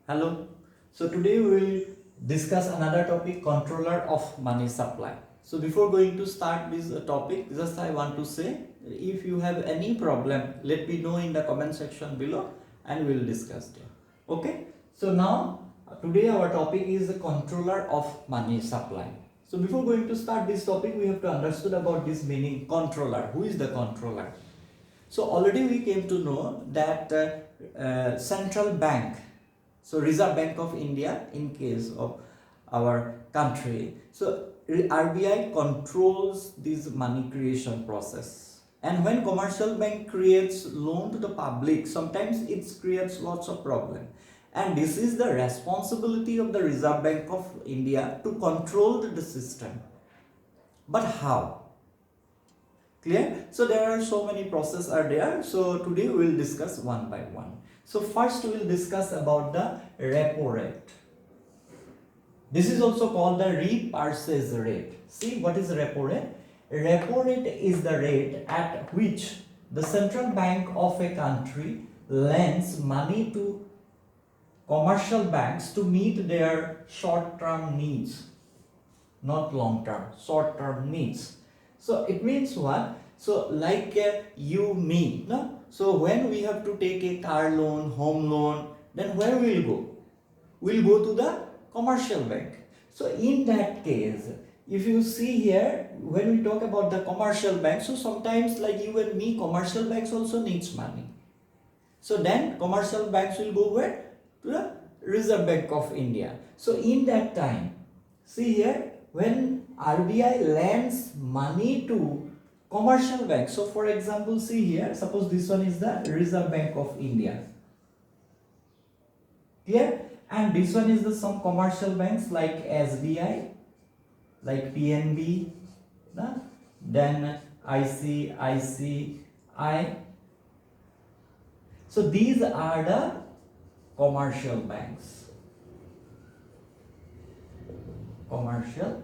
Hello. So today we will discuss another topic, controller of money supply. So before going to start this topic, just I want to say, if you have any problem, let me know in the comment section below and we will discuss it. Okay. So now today our topic is the controller of money supply. So before going to start this topic, we have to understand about this meaning controller. Who is the controller? So already we came to know that central bank, so Reserve Bank of India in case of our country, so RBI controls this money creation process. And when commercial bank creates loan to the public, sometimes it creates lots of problem. And this is the responsibility of the Reserve Bank of India to control the system. But how? Clear? So there are so many processes are there. So today we will discuss one by one. So first we will discuss about the repo rate. This is also called the repurchase rate. See what is repo rate? Repo rate is the rate at which the central bank of a country lends money to commercial banks to meet their short-term needs, not long-term, short-term needs. So it means what? So like you, me, no? So when we have to take a car loan, home loan, then where we'll go? We'll go to the commercial bank. So in that case, if you see here, when we talk about the commercial bank, so sometimes like you and me, commercial banks also needs money. So then commercial banks will go where? To the Reserve Bank of India. So in that time, see here, when RBI lends money to commercial banks. So for example, see here, suppose this one is the Reserve Bank of India. Clear? And this one is the some commercial banks like SBI, like PNB, no? Then ICICI. So these are the commercial banks. Commercial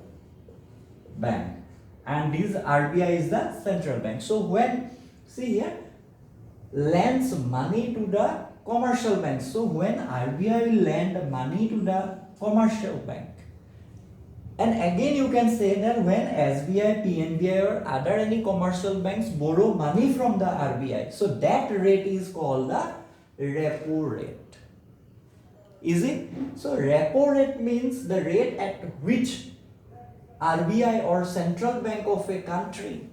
bank. And this RBI is the central bank. So when, see here, lends money to the commercial bank. So when RBI will lend money to the commercial bank, and again you can say that when SBI, PNB or other any commercial banks borrow money from the RBI, so that rate is called the repo rate. Is it? So repo rate means the rate at which RBI or central bank of a country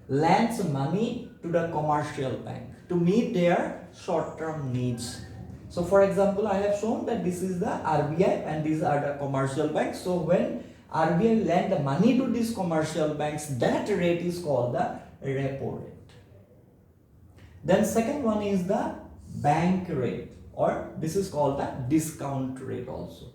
lends money to the commercial bank to meet their short-term needs. So for example, I have shown that this is the RBI and these are the commercial banks. So when RBI lend money to these commercial banks, that rate is called the repo rate. Then second one is the bank rate, or this is called the discount rate also.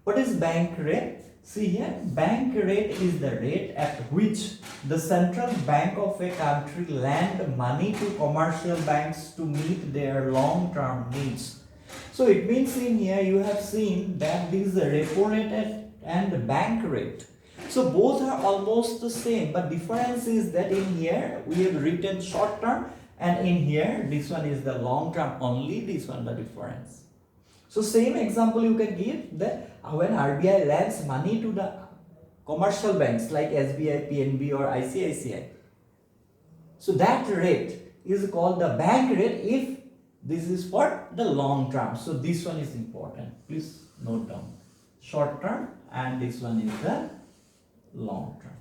What is bank rate? See here, bank rate is the rate at which the central bank of a country lend money to commercial banks to meet their long-term needs. So it means in here you have seen that this is the repo rate and the bank rate. So both are almost the same, but difference is that in here we have written short term and in here this one is the long term, only this one the difference. So same example you can give that when RBI lends money to the commercial banks like SBI, PNB or ICICI. So that rate is called the bank rate if this is for the long term. So this one is important. Please note down. Short term and this one is the long term.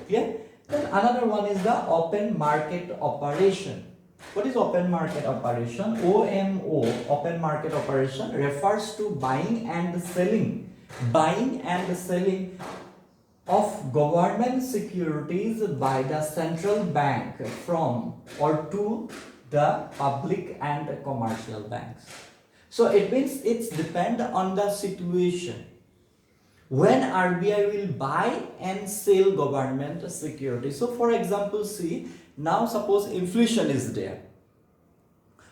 Clear? Then another one is the open market operation. What is open market operation? OMO, open market operation, refers to buying and selling of government securities by the central bank from or to the public and commercial banks. So it means it's depend on the situation. When RBI will buy and sell government securities. So for example, see, now suppose inflation is there.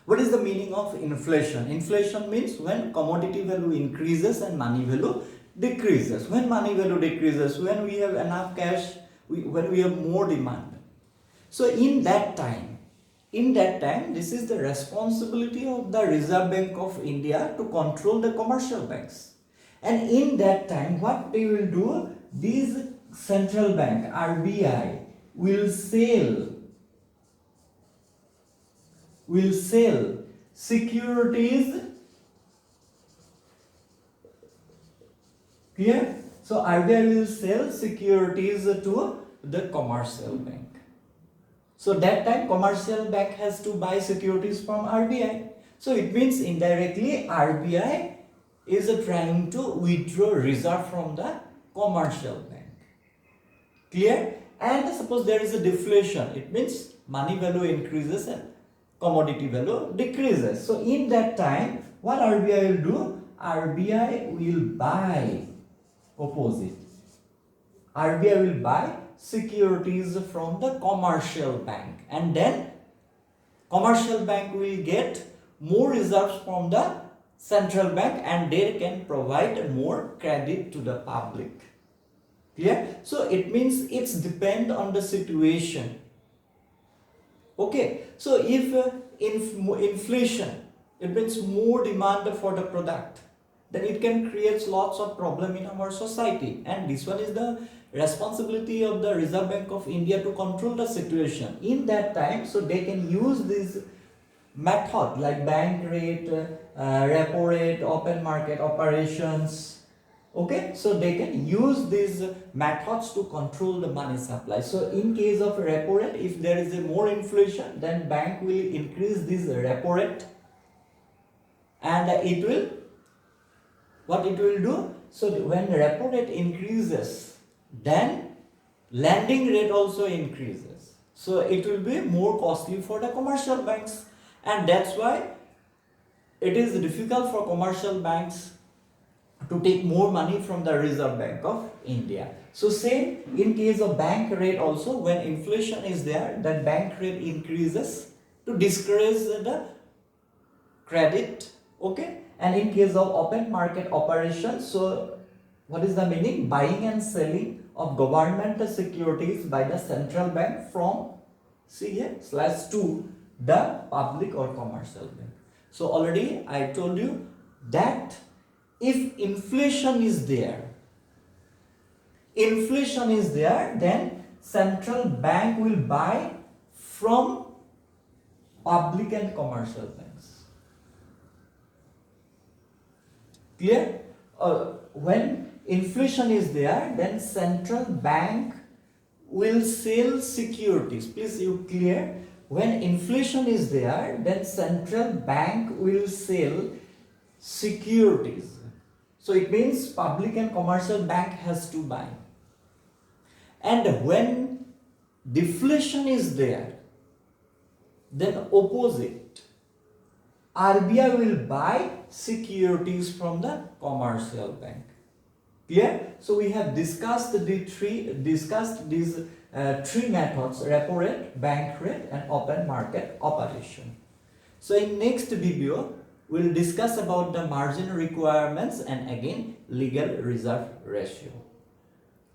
What is the meaning of inflation? Inflation means when commodity value increases and money value decreases. When money value decreases, when we have enough cash, when we have more demand. So in that time, in that time, this is the responsibility of the Reserve Bank of India to control the commercial banks. And in that time, what they will do, these central bank, RBI, will sell securities. Clear? So RBI will sell securities to the commercial bank. So that time commercial bank has to buy securities from RBI. So it means indirectly RBI is trying to withdraw reserve from the commercial bank. Clear? And suppose there is a deflation, it means money value increases and commodity value decreases. So in that time, what RBI will do? RBI will buy opposite. RBI will buy securities from the commercial bank, and then commercial bank will get more reserves from the central bank, and they can provide more credit to the public. Clear? So it means it's depend on the situation. Okay, so if inflation, it means more demand for the product, then it can create lots of problem in our society, and this one is the responsibility of the Reserve Bank of India to control the situation in that time. So they can use this method like bank rate, repo rate, open market operations. Okay, so they can use these methods to control the money supply. So in case of repo rate, if there is a more inflation, then bank will increase this repo rate, and it will, what it will do? So when repo rate increases, then lending rate also increases. So it will be more costly for the commercial banks, and that's why it is difficult for commercial banks to take more money from the Reserve Bank of India. So same in case of bank rate also, when inflation is there, then bank rate increases to discourage the credit. Okay, and in case of open market operations, so what is the meaning? Buying and selling of government securities by the central bank from, see here, /2 the public or commercial bank. So already I told you that if inflation is there, then central bank will buy from public and commercial banks. Clear? When inflation is there, then central bank will sell securities. Please you clear? When inflation is there, then central bank will sell securities. So it means public and commercial bank has to buy. And when deflation is there, then opposite, RBI will buy securities from the commercial bank. Clear? So we have discussed these three methods: repo rate, bank rate, and open market operation. So in next video, we'll discuss about the margin requirements and again legal reserve ratio.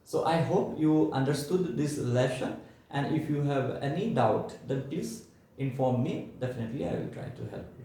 So I hope you understood this lesson, and if you have any doubt, then please inform me. Definitely I will try to help you.